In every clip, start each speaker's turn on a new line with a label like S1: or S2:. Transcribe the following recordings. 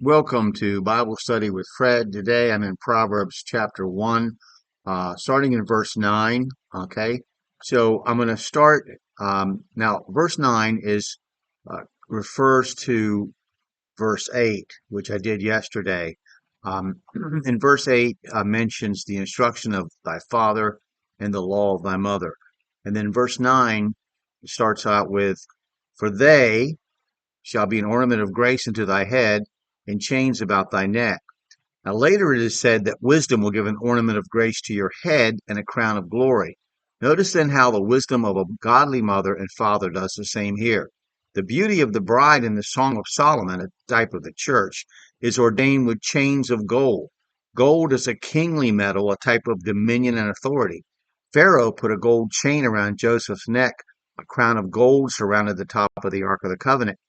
S1: Welcome to Bible Study with Fred. Today I'm in Proverbs chapter 1, starting in verse 9. Okay, so I'm going to start. Now, verse 9 refers to verse 8, which I did yesterday. In verse 8 mentions the instruction of thy father and the law of thy mother. And then verse 9 starts out with, for they shall be an ornament of grace unto thy head, and chains about thy neck. Now later it is said that wisdom will give an ornament of grace to your head and a crown of glory. Notice then how the wisdom of a godly mother and father does the same here. The beauty of the bride in the Song of Solomon, a type of the church, is ordained with chains of gold. Gold is a kingly metal, a type of dominion and authority. Pharaoh put a gold chain around Joseph's neck. A crown of gold surrounded the top of the Ark of the Covenant.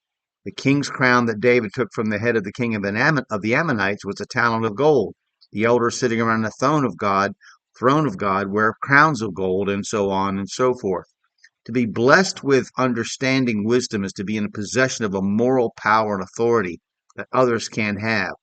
S1: The king's crown that David took from the head of the king of the Ammonites was a talent of gold. The elders sitting around the throne of God, wear crowns of gold, and so on and so forth. To be blessed with understanding wisdom is to be in possession of a moral power and authority that others can't have.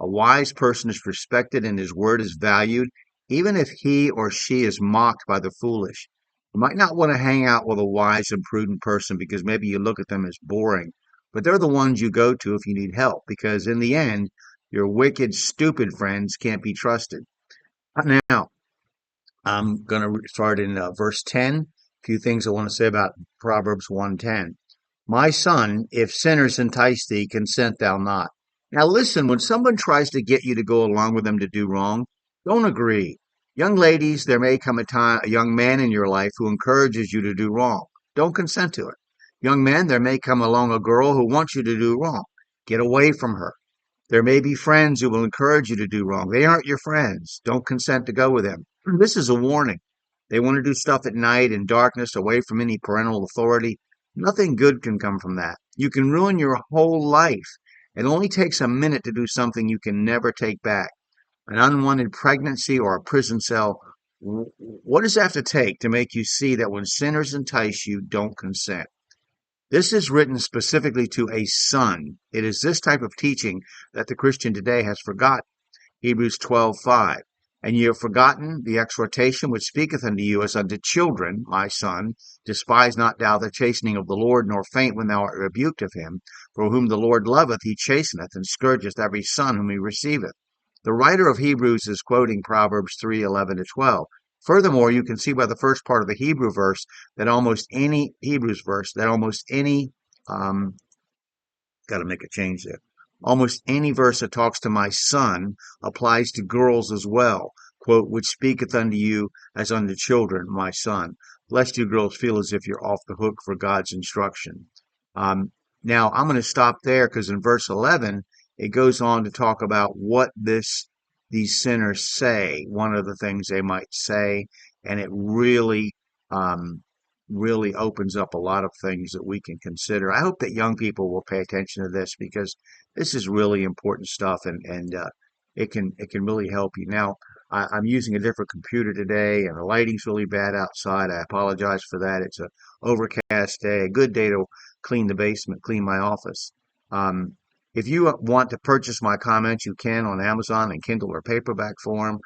S1: A wise person is respected and his word is valued, even if he or she is mocked by the foolish. You might not want to hang out with a wise and prudent person because maybe you look at them as boring, but they're the ones you go to if you need help, because in the end, your wicked, stupid friends can't be trusted. Now, I'm going to start in verse 10. A few things I want to say about Proverbs 1:10. My son, if sinners entice thee, consent thou not. Now listen, when someone tries to get you to go along with them to do wrong, don't agree. Young ladies, there may come a young man in your life who encourages you to do wrong. Don't consent to it. Young men, there may come along a girl who wants you to do wrong. Get away from her. There may be friends who will encourage you to do wrong. They aren't your friends. Don't consent to go with them. This is a warning. They want to do stuff at night in darkness, away from any parental authority. Nothing good can come from that. You can ruin your whole life. It only takes a minute to do something you can never take back. An unwanted pregnancy or a prison cell. What does that have to take to make you see that when sinners entice you, don't consent? This is written specifically to a son. It is this type of teaching that the Christian today has forgotten. Hebrews 12:5. And ye have forgotten the exhortation which speaketh unto you as unto children, my son. Despise not thou the chastening of the Lord, nor faint when thou art rebuked of him. For whom the Lord loveth, he chasteneth, and scourgeth every son whom he receiveth. The writer of Hebrews is quoting Proverbs 3:11-12. Furthermore, you can see by the first part of the Hebrews verse that almost any, got to make a change there. Almost any verse that talks to my son applies to girls as well. Quote, which speaketh unto you as unto children, my son. Lest you girls feel as if you're off the hook for God's instruction. Now, I'm going to stop there because in verse 11, it goes on to talk about what these sinners say, one of the things they might say, and it really opens up a lot of things that we can consider. I hope that young people will pay attention to this because this is really important stuff, and it can really help you. Now, I'm using a different computer today, and the lighting's really bad outside. I apologize for that. It's a overcast day, a good day to clean the basement, clean my office. Um, if you want to purchase my comments, you can on Amazon in Kindle or paperback form.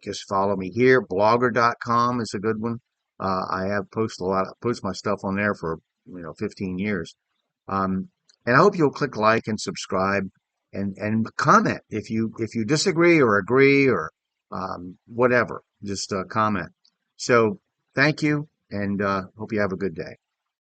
S1: Just follow me here. Blogger.com is a good one. I have post my stuff on there for 15 years. Um, and I hope you'll click like and subscribe and comment if you disagree or agree or whatever. Just comment. So thank you, and hope you have a good day.